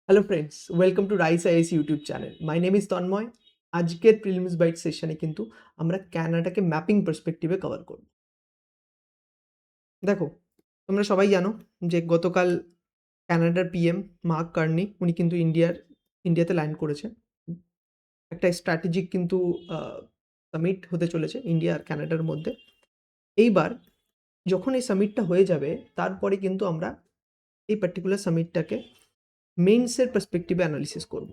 Hello friends, welcome to Rice IAS YouTube channel. My name is Tanmoy. আজকের prelims byte সেশনে কিন্তু আমরা ক্যানাডাকে mapping পার্সপেক্টিভে cover করব। দেখো, তোমরা সবাই জানো যে গতকাল কানাডার পিএম মার্ক কার্নি উনি কিন্তু ইন্ডিয়াতে ল্যান্ড করেছে। একটা স্ট্র্যাটেজিক কিন্তু সামিট হতে চলেছে ইন্ডিয়া আর কানাডার মধ্যে। এইবার যখন এই সামিটটা হয়ে যাবে তারপরে কিন্তু আমরা এই পার্টিকুলার সামিটটাকে মেইনসের পার্সপেক্টিভে অ্যানালিসিস করব,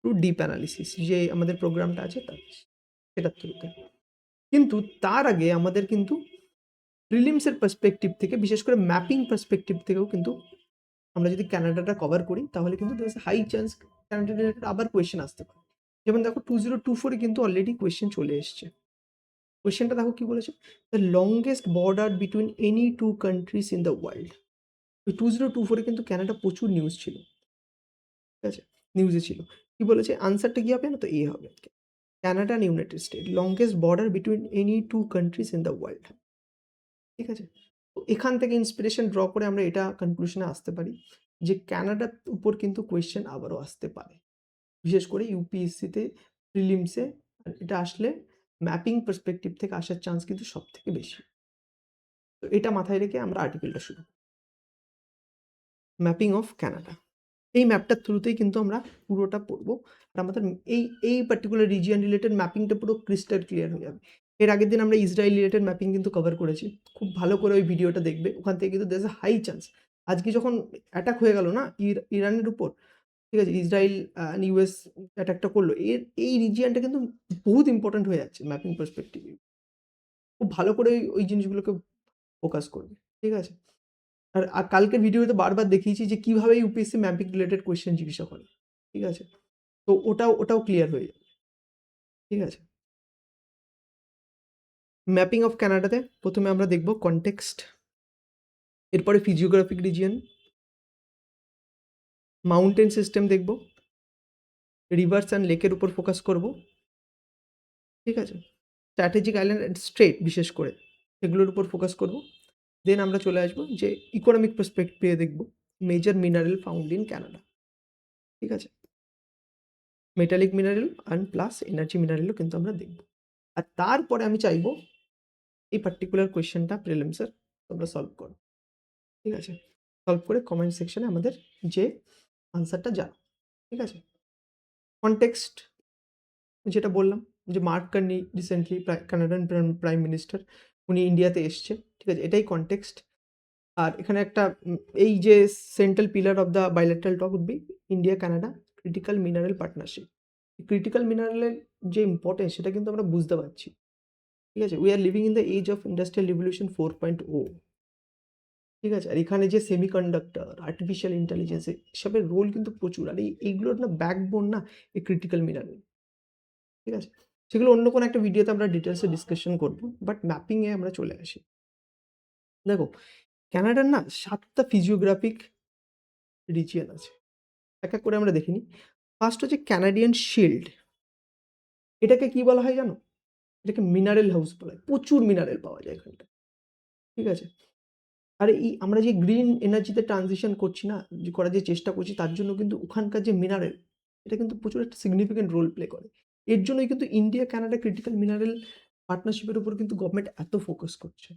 টু ডিপ অ্যানালিসিস যে আমাদের প্রোগ্রামটা আছে তার সেটার থ্রুতে। কিন্তু তার আগে আমাদের কিন্তু প্রিলিমসের পার্সপেক্টিভ থেকে, বিশেষ করে ম্যাপিং পার্সপেক্টিভ থেকেও কিন্তু আমরা যদি ক্যানাডাটা কভার করি তাহলে কিন্তু there is high chance Canada related আবার কোয়েশ্চেন আসতে পারে। যেমন দেখো 2024 কিন্তু অলরেডি কোয়েশ্চেন চলে এসছে। কোয়েশ্চেনটা দেখো কি বলেছে, the longest border between any two countries in the world. ওই 2024 কিন্তু ক্যানাডা প্রচুর নিউজ ছিল, ঠিক আছে, নিউজে ছিল। কি বলেছে আনসারটা কি হবে না, তো এ হবে Canada and United State longest border between any two countries in the world. ঠিক আছে, তো এখান থেকে ইন্সপিরেশন ড্র করে আমরা এটা কনক্লুশনে আসতে পারি যে ক্যানাডার উপর কিন্তু কোয়েশ্চেন আবারও আসতে পারে, বিশেষ করে ইউপিএসসিতে প্রিলিমসে। এটা আসলে ম্যাপিং পার্সপেক্টিভ থেকে আসার চান্স কিন্তু সব থেকে বেশি। তো এটা মাথায় রেখে আমরা আর্টিকেলটা শুরু, ম্যাপিং অফ ক্যানাডা। এই ম্যাপটার থ্রুতেই কিন্তু আমরা পুরোটা পড়বো। আর আমাদের এই এই পার্টিকুলার রিজিয়ন রিলেটেড ম্যাপিংটা পুরো ক্রিস্টাল ক্লিয়ার হয়ে যাবে। এর আগের দিন আমরা ইসরায়েল রিলেটেড ম্যাপিং কিন্তু কভার করেছি, খুব ভালো করে ওই ভিডিওটা দেখবে। ওখান থেকে কিন্তু there is a high chance আজকে যখন অ্যাটাক হয়ে গেল না ইরানের উপর, ঠিক আছে, ইসরায়েল ইউএস অ্যাটাকটা করলো, এই রিজিয়নটা কিন্তু বহুত ইম্পর্টেন্ট হয়ে যাচ্ছে ম্যাপিং পার্সপেক্টিভে। খুব ভালো করে ওই জিনিসগুলোকে ফোকাস করবে, ঠিক আছে। আর কালকের ভিডিওতে বারবার দেখিয়েছি যে কিভাবে ইউপিএসসি ম্যাপিং রিলেটেড কোয়েশ্চেন জিজ্ঞাসা করে, ঠিক আছে। তো ওটাও ক্লিয়ার হয়ে যাবে, ঠিক আছে। ম্যাপিং অফ কানাডাতে প্রথমে আমরা দেখব কনটেক্সট, এরপরে ফিজিওগ্রাফিক রিজিয়ন, মাউন্টেন সিস্টেম দেখব, রিভার্স অ্যান্ড লেকের উপর ফোকাস করব, ঠিক আছে। স্ট্র্যাটেজিক আইল্যান্ড অ্যান্ড স্ট্রেট বিশেষ করে এগুলোর উপর ফোকাস করব। দেন আমরা চলে আসবো যে ইকোনমিক পার্সপেক্টিভে দেখব major mineral found in Canada, ঠিক আছে। Metallic mineral and plus energy মিনারেলও কিন্তু আমরা দেখব। আর তারপরে আমি চাইবো এই পার্টিকুলার কোয়েশ্চেনটা প্রিলিমসের তোমরা সলভ করো, ঠিক আছে। সলভ করে কমেন্ট সেকশনে আমাদের যে আনসারটা জানো, ঠিক আছে। কনটেক্সট যেটা বললাম যে mark Carney recently কানাডান prime minister, উনি ইন্ডিয়াতে এসছে, ঠিক আছে, এটাই কনটেক্সট। আর এখানে একটা এই যে central pillar of the bilateral talk would be India Canada critical mineral partnership. Critical মিনারেলের যে ইম্পর্টেন্স সেটা কিন্তু আমরা বুঝতে পারছি, ঠিক আছে। We are living in the age of industrial revolution 4.0, ঠিক আছে। আর এখানে যে সেমিকন্ডাক্টর, আর্টিফিশিয়াল ইন্টেলিজেন্স এসবের রোল কিন্তু প্রচুর। আর এইগুলোর না ব্যাকবোন না এই ক্রিটিক্যাল মিনারেল, ঠিক আছে। সেগুলো অন্য কোনো একটা ভিডিওতে আমরা ডিটেলসে ডিসকাশন করবো, বাট ম্যাপিংয়ে আমরা চলে আসি। দেখো, কানাডার না 7টা ফিজিওগ্রাফিক রিজিয়ন আছে, এক এক করে আমরা দেখে নিই। ফার্স্ট হচ্ছে ক্যানাডিয়ান শিল্ড। এটাকে কি বলা হয় জানো? এটাকে মিনারেল হাউস বলা হয়, প্রচুর মিনারেল পাওয়া যায় এখানটায়, ঠিক আছে। আর এই আমরা যে গ্রিন এনার্জিতে ট্রানজিশন করছি না, যে করার যে চেষ্টা করছি, তার জন্য কিন্তু ওখানকার যে মিনারেল, এটা কিন্তু প্রচুর একটা সিগনিফিকেন্ট রোল প্লে করে। এর জন্যই কিন্তু ইন্ডিয়া কানাডা ক্রিটিক্যাল মিনারেল পার্টনারশিপের উপর কিন্তু গভর্নমেন্ট এত ফোকাস করছে।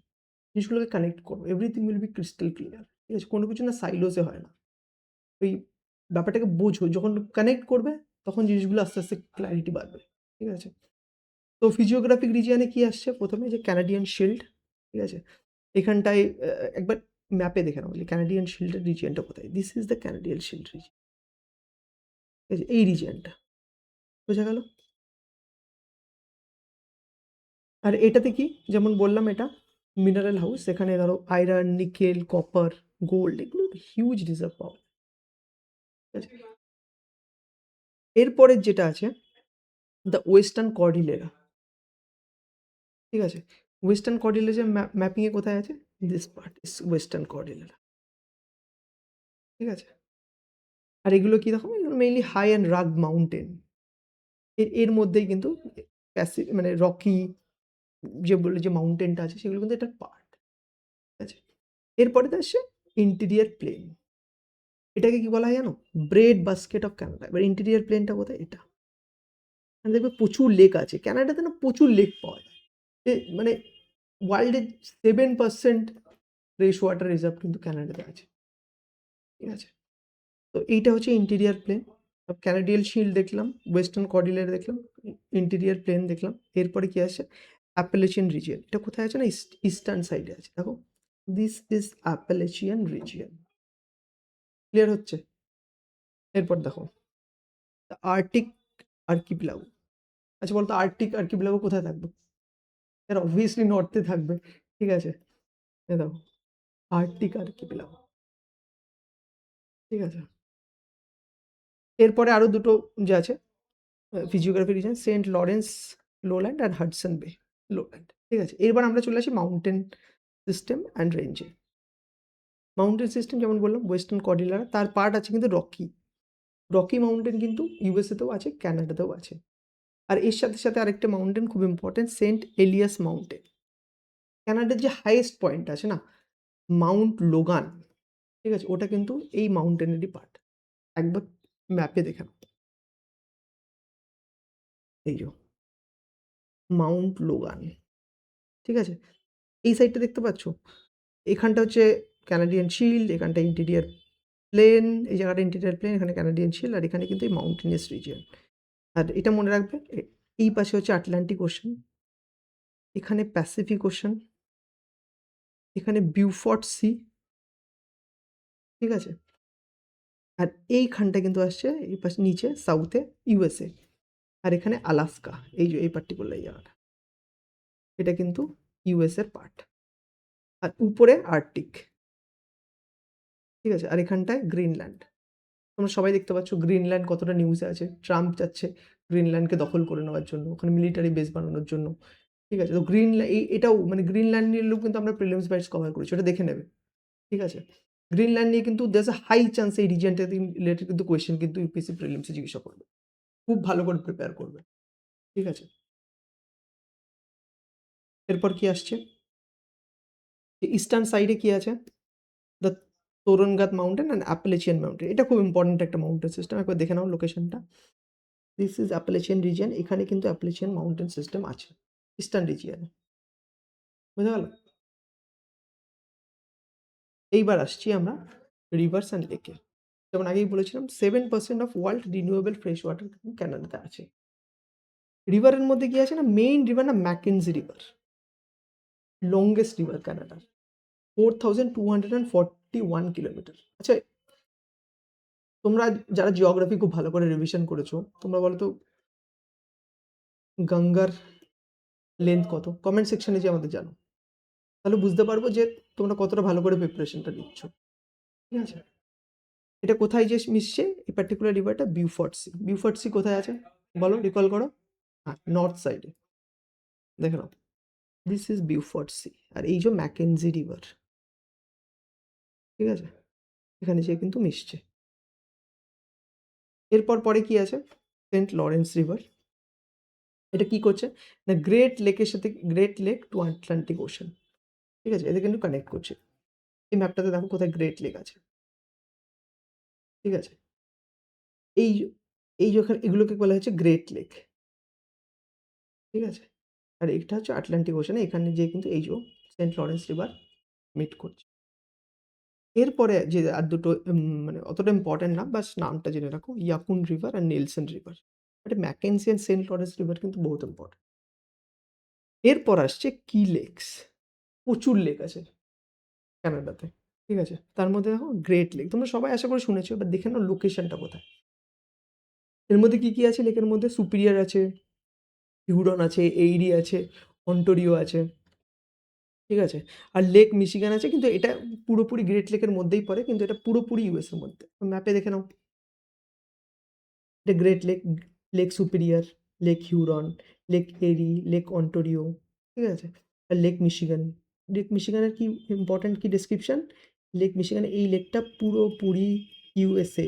জিনিসগুলোকে কানেক্ট করো, everything will be crystal clear, ঠিক আছে। কোনো কিছু না সাইলোসে হয় না। ওই ব্যাপারটাকে বোঝো, যখন কানেক্ট করবে তখন জিনিসগুলো আস্তে আস্তে ক্ল্যারিটি বাড়বে, ঠিক আছে। তো ফিজিওগ্রাফিক রিজিয়নে কি আসছে প্রথমে, যে ক্যানাডিয়ান শিল্ড, ঠিক আছে। এখানটায় একবার ম্যাপে দেখে নাও যে ক্যানাডিয়ান শিল্ডের রিজিয়নটা কোথায়। This is the Canadian shield region, ঠিক আছে, এই রিজিয়নটা বোঝা গেল। আর এটাতে কি, যেমন বললাম এটা মিনারেল হাউস, এখানে ধরো আয়রন, নিকেল, কপার, গোল্ড, এগুলো হিউজ রিজার্ভ পাওয়া যায়, ঠিক আছে। এরপরের যেটা আছে দ্য ওয়েস্টার্ন কর্ডিলেরা, ঠিক আছে। ওয়েস্টার্ন কর্ডিলেরা ম্যাপিংয়ে কোথায় আছে, this part is western Cordillera, ঠিক আছে। আর এগুলো কি দেখো, এগুলো মেইনলি হাই অ্যান্ড রাগ মাউন্টেন। এর মধ্যেই কিন্তু মানে রকি যে বলে যে মাউন্টেনটা আছে সেগুলো কিন্তু এটার পার্ট, ঠিক আছে। এরপরে আসছে ইন্টেরিয়ার প্লেন, এটাকে কি বলা হয় জানো? Bread basket of Canada. এবার ইন্টেরিয়র প্লেনটা কোথায়? এটা। এখানে দেখবে প্রচুর লেক আছে। কানাডাতে না প্রচুর লেক পাওয়া যায়। মানে ওয়ার্ল্ডের 7% ফ্রেশ ওয়াটার রিজার্ভ কিন্তু কানাডাতে আছে। ঠিক আছে? তো এইটা হচ্ছে ইন্টেরিয়র প্লেন। ক্যানাডিয়ান শিল্ড দেখলাম, ওয়েস্টার্ন কর্ডিলেরা দেখলাম, ইন্টেরিয়র প্লেন দেখলাম। এরপরে কি আসছে? Appalachian region. এটা কোথায় আছে না? ইস্টার্ন সাইডে আছে। দেখো, this is Appalachian region. Clear হচ্ছে? এরপর দেখো, আর্কটিক আর্কিপিলাগো। আচ্ছা বলতো আর্কটিক আর্কিপিলাগো কোথায় থাকবে? এর অবভিয়াসলি নর্থে থাকবে। ঠিক আছে? এই দেখো, আর্কটিক আর্কিপিলাগো। ঠিক আছে? এরপরে আরো দুটো যে আছে physiography region, Saint Lawrence lowland আর হাডসন বে লোল্যান্ড। ঠিক আছে? এরপর আমরা চলে আসি মাউন্টেন সিস্টেম অ্যান্ড রেঞ্জে। মাউন্টেন সিস্টেম যেমন বললাম ওয়েস্টার্ন কর্ডিলারা, তার পার্ট আছে কিন্তু রকি। রকি মাউন্টেন কিন্তু ইউএসএতেও আছে, কানাডাতেও আছে। আর এর সাথে সাথে আরেকটা মাউন্টেন খুব ইম্পর্টেন্ট, সেন্ট এলিয়াস মাউন্টেন। কানাডার যে হাইয়েস্ট পয়েন্ট আছে না, মাউন্ট লোগান, ঠিক আছে? ওটা কিন্তু এই মাউন্টেনেরই পার্ট। একবার ম্যাপে দেখে নাও। এই যে মাউন্ট লোগান। ঠিক আছে? এই সাইডটা দেখতে পাচ্ছ? এখানটা হচ্ছে কানাডিয়ান শিল্ড, এখানটা ইন্টেরিয়র প্লেন, এই জায়গাটা ইন্টেরিয়র প্লেন, এখানে কানাডিয়ান শিল্ড, আর এখানে কিন্তু এই মাউন্টেনিয়াস রিজিয়ন। আর এটা মনে রাখবে, এই পাশে হচ্ছে আটলান্টিক ওশান, এখানে প্যাসিফিক ওশান, এখানে বিউফর্ট সি। ঠিক আছে? আর এইখানটা কিন্তু আসছে এই পাশে নিচে সাউথে ইউএসএ, আর এখানে আলাস্কা। এই যে এই পার্টিকুলার জায়গাটা, এটা কিন্তু ইউএস এর পার্ট। আর উপরে আর্কটিক। ঠিক আছে? আর এখানটায় গ্রিনল্যান্ড। তোমরা সবাই দেখতে পাচ্ছ গ্রিনল্যান্ড কতটা নিউজে আছে। ট্রাম্প চাচ্ছে গ্রিনল্যান্ডকে দখল করে নেওয়ার জন্য, ওখানে মিলিটারি বেস বানানোর জন্য। ঠিক আছে? তো এটাও মানে গ্রিনল্যান্ড নিয়েও কিন্তু আমরা প্রিলিমস ব্যাচ কভার করেছি, ওটা দেখে নেবে। ঠিক আছে? গ্রিনল্যান্ড নিয়ে কিন্তু দেয়ার্স আ হাই চান্স এই রিজিয়নটা রিলেটেড কিন্তু কোয়েশ্চেন কিন্তু ইউপিএসসি প্রিলিমসে জিজ্ঞাসা করবে। খুব ভালো করে প্রিপেয়ার করবে। ঠিক আছে? এরপর কি আসছে? ইস্টার্ন সাইডে কি আছে? The Torngat mountain and Appalachian mountain. এটা খুব ইম্পর্টেন্ট একটা মাউন্টেন সিস্টেম। একবার দেখে নাও লোকেশনটা। This is Appalachian region. এখানে কিন্তু অ্যাপালেচিয়ান মাউন্টেন সিস্টেম আছে ইস্টার্ন রিজিয়নে। বোঝা গেল? এইবার আসছি আমরা রিভার্স অ্যান্ড লেকে। যেমন আগেই বলেছিলাম 7% of world renewable fresh water কানাডাতে আছে। রিভারের মধ্যে কি আছে না, মেইন রিভার না ম্যাকেনজি রিভার, লংগেস্ট রিভার কানাডার, 4241 কিলোমিটার। আচ্ছা, তোমরা যারা জিওগ্রাফি খুব ভালো করে রিভিশন করেছো, তোমরা বলো তো গঙ্গার লেন্থ কত? কমেন্ট সেকশনে যে আমাদের জানো, তাহলে বুঝতে পারবো যে তোমরা কতটা ভালো করে প্রিপারেশনটা নিচ্ছ। ঠিক আছে? এটা কোথায় যে মিশছে এই পার্টিকুলার রিভারটা? বিউফর্ট সি। বিউফর্ট সি কোথায় আছে বলো, রিকল করো। হ্যাঁ, নর্থ সাইডে। দেখে নাও, দিস ইজ বিউফর্ট সি। আর এই যে ম্যাকেনজি রিভার। ঠিক আছে? এখানে যে কিন্তু মিশছে। এরপর পরে কি আছে? Saint Lawrence river. এটা কি করছে না, গ্রেট লেকের সাথে, great lake to Atlantic Ocean. ঠিক আছে? এদের কিন্তু কানেক্ট করছে। এই ম্যাপটাতে দেখো কোথায় গ্রেট লেক আছে। ঠিক আছে? এই এই যে এগুলোকে বলা হচ্ছে গ্রেট লেক। ঠিক আছে? আর এটা হচ্ছে আটলান্টিক ওশানে, এখানে যে কিন্তু এই যে সেন্ট লরেন্স রিভার মিট করছে। এরপরে যে আর দুটো মানে অতটা ইম্পর্টেন্ট না, বাস নামটা জেনে রাখো, ইয়াকুন রিভার আর নেলসন রিভার। এটা Mackenzie and Saint Lawrence river কিন্তু বহুত ইম্পর্টেন্ট। এরপর আসছে কি লেকস। প্রচুর লেক আছে কানাডাতে। ঠিক আছে? তার মধ্যে দেখো গ্রেট লেক। তোমরা সবাই আশা করে শুনেছো, এবার দেখে নাও লোকেশনটা কোথায়। এর মধ্যে কি আছে লেকের মধ্যে? সুপিরিয়র আছে, হিউরন আছে, এইরি আছে, অন্টারিও আছে। ঠিক আছে? আর লেক মিশিগান আছে, কিন্তু এটা পুরোপুরি গ্রেট লেকের মধ্যেই পড়ে, কিন্তু এটা পুরোপুরি ইউএস এর মধ্যে। ম্যাপে দেখে নাও। এটা Great Lake, Lake Superior, Lake Huron, Lake Erie, Lake Ontario. ঠিক আছে? আর লেক মিশিগান। লেক মিশিগানের কি ইম্পর্টেন্ট কি ডেসক্রিপশন? লেক মিশিগান এই লেকটা পুরোপুরি ইউএসএ।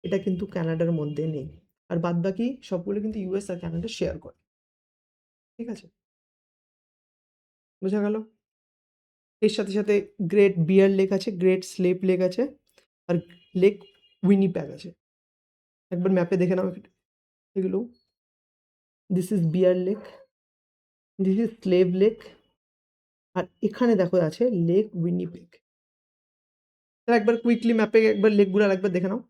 এটা কিন্তু কানাডার মধ্যে নেই। আর বাদবাকি সবগুলো কিন্তু ইউএস আর কানাডা শেয়ার করে। ঠিক আছে? বোঝা গেল? এর সাথে সাথে গ্রেট বিয়ার লেক আছে, গ্রেট স্লেপ লেক আছে, আর লেক উইনিপ্যাগ আছে। একবার ম্যাপে দেখে নাও এগুলো। This is Bear Lake, this is Slave Lake, আর এখানে দেখো আছে লেক উইনিপেগ। তাহলে একবার কুইকলি ম্যাপে একবার লেকগুলো একবার দেখে নাও।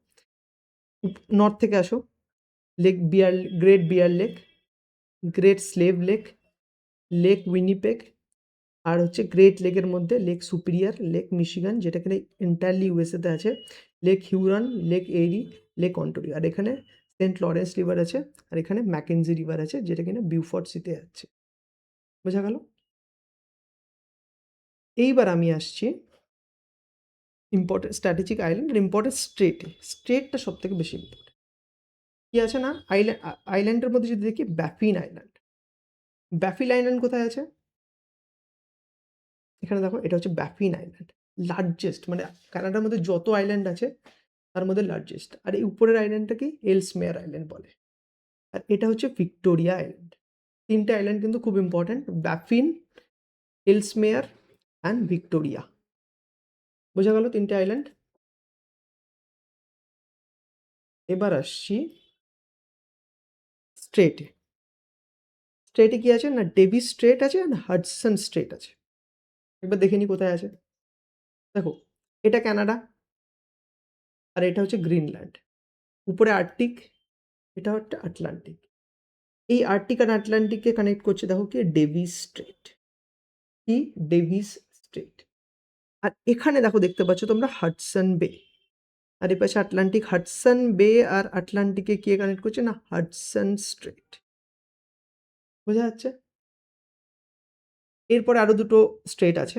নর্থ থেকে আসো, Lake Bear, Great Bear Lake, Great Slave Lake, Lake Winnipeg, আর হচ্ছে গ্রেট লেকের মধ্যে লেক সুপিরিয়ার, লেক মিশিগান যেটা কিনা এন্টায়ারলি ইউএসএতে আছে, Lake Huron, Lake Erie, Lake Ontario, আর এখানে সেন্ট লরেন্স রিভার আছে, আর এখানে ম্যাকেনজি রিভার আছে যেটা কিনা বিউফোর্ট সিতে আছে। বোঝা গেল? এইবার আমি আসছি ইম্পর্টেন্ট স্ট্র্যাটেজিক আইল্যান্ড আর ইম্পর্টেন্ট স্ট্রেটে। স্ট্রেটটা সব থেকে বেশি ইম্পর্টেন্ট। কি আছে না, আইল্যান্ডের মধ্যে যদি দেখি ব্যাফিন আইল্যান্ড। ব্যাফিন আইল্যান্ড কোথায় আছে? এখানে দেখো, এটা হচ্ছে ব্যাফিন আইল্যান্ড, লার্জেস্ট, মানে কানাডার মধ্যে যত আইল্যান্ড আছে তার মধ্যে লার্জেস্ট। আর এই উপরের আইল্যান্ডটা কি এলসমেয়ার আইল্যান্ড বলে, আর এটা হচ্ছে ভিক্টোরিয়া আইল্যান্ড। তিনটে আইল্যান্ড কিন্তু খুব ইম্পর্টেন্ট, ব্যাফিন, এলসমেয়ার অ্যান্ড ভিক্টোরিয়া। বোঝা গেল তিনটে আইল্যান্ড? এবার আসছি স্ট্রেটে। স্ট্রেটে কি আছে না, ডেভিস স্ট্রেট আছে আর হাডসন স্ট্রেট আছে। একবার দেখে নি কোথায় আছে। দেখো, এটা কানাডা আর এটা হচ্ছে গ্রিনল্যান্ড। উপরে আর্কটিক, এটা হচ্ছে আটলান্টিক। এই আর্কটিক আর আটলান্টিককে কানেক্ট করছে দেখো কি, ডেভিস স্ট্রেট। কি, ডেভিস স্ট্রেট। আর এখানে দেখো দেখতে পাচ্ছ তোমরা হাডসন বে, আর এ পাশে আটলান্টিক। হাডসন বে আর আটলান্টিকে কে কানেক্ট করছে না, হাডসন স্ট্রেট। বোঝা যাচ্ছে? এরপরে আরো দুটো স্ট্রেট আছে,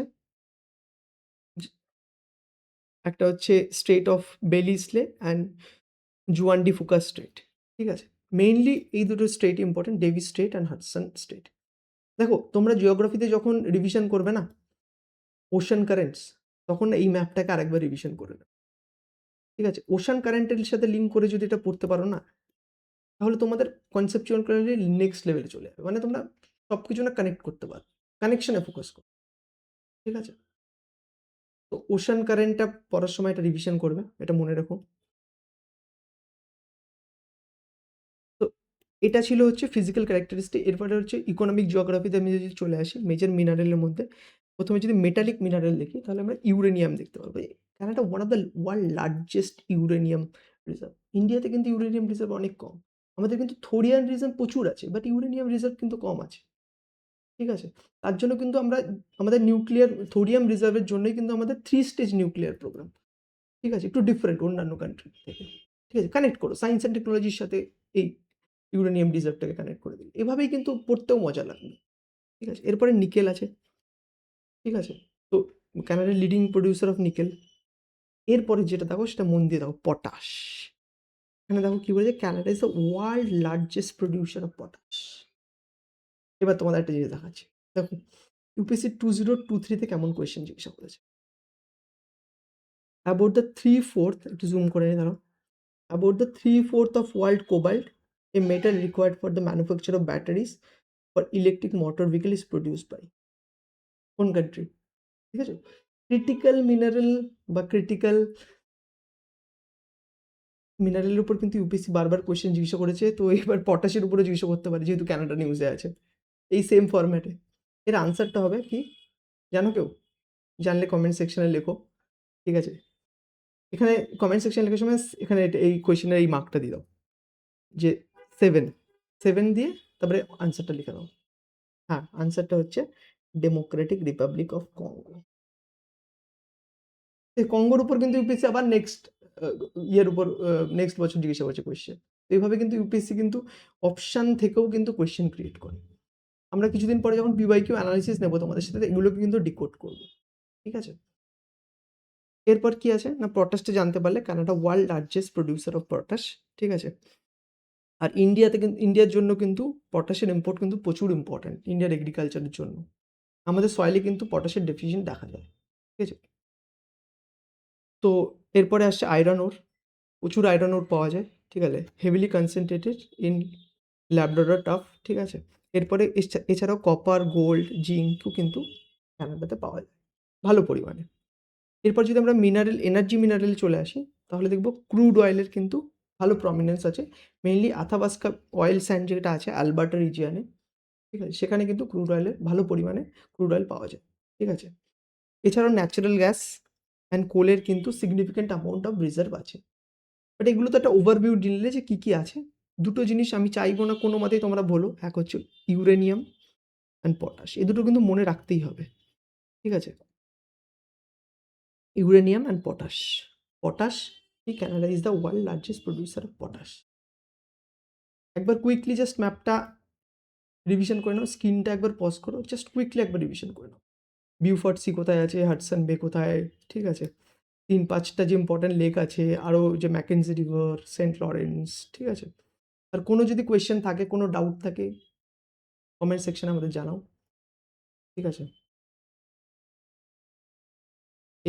একটা হচ্ছে strait of Belle Isle and Juan de Fuca strait. ঠিক আছে, মেইনলি এই দুটো strait important, Davis strait and Hudson strait. দেখো, তোমরা জিওগ্রাফিতে যখন রিভিশন করবে না ওশান কারেন্টস, তখন এই ম্যাপটাকে আরেকবার রিভিশন করে নাও। ঠিক আছে, ওশান কারেন্টের সাথে লিঙ্ক করে যদি এটা পড়তে পারো না, তাহলে তোমাদের কনসেপচুয়াল ক্লিয়ারিটি নেক্সট লেভেলে চলে যাবে। মানে তোমরা সব কিছু না কানেক্ট করতে পারো, কানেকশনে ফোকাস করো। ঠিক আছে, তো ওশান কারেন্টটা পড়ার সময় এটা রিভিশন করবে, এটা মনে রাখো। তো এটা ছিল হচ্ছে ফিজিক্যাল ক্যারেক্টারিস্টিক। এরপরে হচ্ছে ইকোনমিক জিওগ্রাফিতে আমি যদি চলে আসি, মেজর মিনারেলের মধ্যে প্রথমে যদি মেটালিক মিনারেল দেখি, তাহলে আমরা ইউরেনিয়াম দেখতে পারবো। Canada one of the world largest uranium reserve. ইন্ডিয়াতে কিন্তু ইউরেনিয়াম রিজার্ভ অনেক কম। আমাদের কিন্তু থোরিয়ান রিজার্ভ প্রচুর আছে, বাট ইউরেনিয়াম রিজার্ভ কিন্তু কম আছে। ঠিক আছে, তার জন্য কিন্তু আমরা আমাদের নিউক্লিয়ার থোরিয়াম রিজার্ভের জন্যই কিন্তু আমাদের 3 স্টেজ নিউক্লিয়ার প্রোগ্রাম। ঠিক আছে, একটু ডিফারেন্ট অন্যান্য কান্ট্রি থেকে। ঠিক আছে, কানেক্ট করো সায়েন্স অ্যান্ড টেকনোলজির সাথে এই ইউরেনিয়াম রিজার্ভটাকে কানেক্ট করে দিই, এভাবেই কিন্তু পড়তেও মজা লাগবে। ঠিক আছে, এরপরে নিকেল আছে। ঠিক আছে, তো কানাডার লিডিং প্রডিউসার অফ নিকেল। এরপরে যেটা দেখো সেটা মন দিয়ে দেখো, পটাশ। এখানে দেখো কি বলেছে, Canada is the world largest producer of potash. এবার তোমাদের একটা জিনিস দেখাচ্ছি, দেখো ইউপিএসসি 2023-তে কেমন কোয়েশ্চেন জিজ্ঞাসা করেছে। অ্যাবাউট দ্য 3/4, একটু জুম করে নিয়ে দাঁড়াও, about the 3/4 of world cobalt, a metal required for the manufacture of batteries for electric motor vehicle is produced by কোন কান্ট্রি? ঠিক আছে, ক্রিটিক্যাল মিনারেল বা ক্রিটিক্যাল মিনারেলের উপর কিন্তু ইউপিএসসি বারবার কোয়েশ্চেন জিজ্ঞাসা করেছে, তো এবার পটাশের উপরে জিজ্ঞাসা করতে পারে যেহেতু কানাডা নিউজে আছে, এই সেম ফরম্যাটে। এর আনসারটা হবে কি, জানো কেউ? জানলে কমেন্ট সেকশনে লেখো। ঠিক আছে, এখানে কমেন্ট সেকশনে লেখার সময় এখানে এই কোয়েশ্চেনের এই মার্কটা দিয়ে দাও যে 7 7 দিয়ে তারপরে আনসারটা লিখে দাও। হ্যাঁ, আনসারটা হচ্ছে ডেমোক্রেটিক রিপাবলিক অফ কঙ্গো। এই কঙ্গোর উপর কিন্তু ইউপিএসসি আবার নেক্সট ইয়ের উপর নেক্সট বছর জিজ্ঞাসা করছে কোয়েশ্চেন। তো এইভাবে কিন্তু ইউপিএসসি কিন্তু অপশান থেকেও কিন্তু কোয়েশ্চেন ক্রিয়েট করে। আমরা কিছুদিন পরে যখন পিওয়াইকিউ অ্যানালিসিস নেবো তোমাদের সাথে, এগুলোকে কিন্তু ডিকোড করবো। ঠিক আছে, এরপর কি আছে না, পটাশটা জানতে পারলে Canada world largest producer of potash. ঠিক আছে, আর ইন্ডিয়াতে কিন্তু ইন্ডিয়ার জন্য কিন্তু পটাশের ইম্পোর্ট কিন্তু প্রচুর ইম্পর্ট্যান্ট ইন্ডিয়ার এগ্রিকালচারের জন্য। আমাদের সয়েলে কিন্তু পটাশের ডেফিসিয়েন্ট দেখা যায়। ঠিক আছে, তো এরপরে আসছে আয়রন ওর। প্রচুর আয়রন ওর পাওয়া যায়। ঠিক আছে, heavily concentrated in Labrador tough. ঠিক আছে, এরপরে এছাড়াও কপার, গোল্ড, জিঙ্কও কিন্তু কানাডাতে পাওয়া যায় ভালো পরিমাণে। এরপর যদি আমরা মিনারেল, এনার্জি মিনারেল চলে আসি, তাহলে দেখব ক্রুড অয়েলের কিন্তু ভালো প্রমিনেন্স আছে। মেইনলি আথাবাস্কা অয়েল স্যান্ড যেটা আছে আলবার্টা রিজিয়নে, ঠিক আছে? সেখানে কিন্তু ক্রুড অয়েলের ভালো পরিমাণে ক্রুড অয়েল পাওয়া যায়, ঠিক আছে? এছাড়াও ন্যাচারাল গ্যাস অ্যান্ড কোলের কিন্তু সিগনিফিক্যান্ট অ্যামাউন্ট অফ রিজার্ভ আছে। বাট এগুলো তো একটা ওভারভিউ দিলে যে কী আছে। দুটো জিনিস আমি চাইবো না কোনো মতেই তোমরা ভুলো। এক হচ্ছে ইউরেনিয়াম অ্যান্ড পটাশ। এই দুটো কিন্তু মনে রাখতেই হবে, ঠিক আছে? Uranium and potash. Potash, Canada is the world largest producer of potash. একবার কুইকলি জাস্ট ম্যাপটা রিভিশন করে নাও। স্ক্রিনটা একবার পজ করো। জাস্ট কুইকলি একবার রিভিশন করে নাও। বিউফোর্ট সি কোথায় আছে? হাডসন বে কোথায়? ঠিক আছে? ৩-৫টা যে ইম্পর্টেন্ট লেক আছে, আরও যে ম্যাকেনজি রিভার, সেন্ট লরেন্স, ঠিক আছে? আর কোনো যদি কোয়েশ্চেন থাকে, কোনো ডাউট থাকে, কমেন্ট সেকশনে আমাদের জানাও, ঠিক আছে?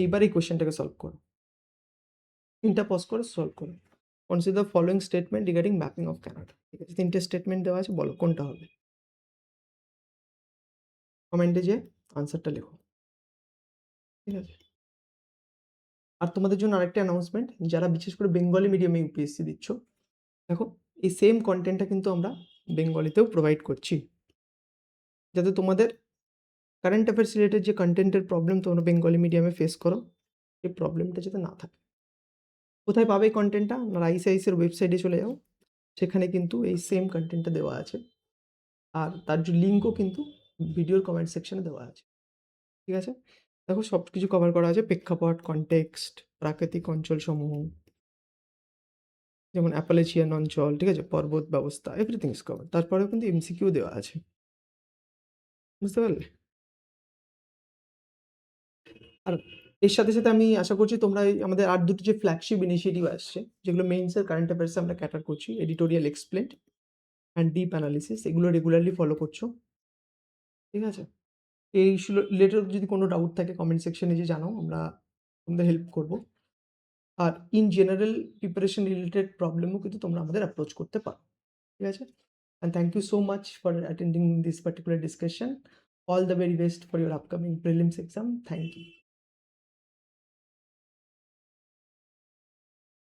এইবার এই কোয়েশ্চেনটাকে সলভ করো। স্ক্রিনটা পজ করে সলভ করো। Consider the following statement regarding mapping of Canada. ঠিক আছে? ৩টে স্টেটমেন্ট দেওয়া আছে, বলো কোনটা হবে? কমেন্টে যেয়ে আনসারটা লেখো, ঠিক আছে? আর তোমাদের জন্য আরেকটা অ্যানাউন্সমেন্ট, যারা বিশেষ করে বেঙ্গলি মিডিয়ামে ইউপিএসসি দিচ্ছ, দেখো এই সেম কন্টেন্টটা কিন্তু আমরা বেঙ্গলিতেও প্রোভাইড করছি, যাতে তোমাদের কারেন্ট অ্যাফেয়ার্স রিলেটেড যে কন্টেন্টের প্রবলেম তোমরা বেঙ্গলি মিডিয়ামে ফেস করো, এই প্রবলেমটা যাতে না থাকে। কোথায় পাবে এই কন্টেন্টটা? না, আইসিআইসির ওয়েবসাইটে চলে যাও, সেখানে কিন্তু এই সেম কন্টেন্টটা দেওয়া আছে। আর তার যে লিঙ্কও কিন্তু ভিডিওর কমেন্ট সেকশনে দেওয়া আছে, ঠিক আছে? দেখো সব কিছু কভার করা আছে, প্রেক্ষাপট, কনটেক্সট, প্রাকৃতিক অঞ্চলসমূহ, যেমন অ্যাপালেচিয়ান অঞ্চল, ঠিক আছে? পর্বত ব্যবস্থা, এভরিথিং ইজ কভার। তারপরেও কিন্তু এমসিকিউ দেওয়া আছে, বুঝতে পারলে? আর এর সাথে, সাথে আমি আশা করছি তোমরা এই আমাদের আর দুটো যে ফ্ল্যাগশিপ ইনিশিয়েটিভ আসছে, যেগুলো মেইনসের কারেন্ট অ্যাফেয়ার্সে আমরা ক্যাটার করছি, editorial explained and deep analysis, এগুলো রেগুলারলি ফলো করছো, ঠিক আছে? এই রিলেটেড যদি কোনো ডাউট থাকে কমেন্ট সেকশনে যে জানাও, আমরা তোমাদের হেল্প করব। আর ইন জেনারেল প্রিপারেশন রিলেটেড প্রবলেমও কিন্তু তোমরা আমাদের অ্যাপ্রোচ করতে পারো, ঠিক আছে? And thank you so much for attending this particular discussion. All the very best for your upcoming prelims exam. Thank you.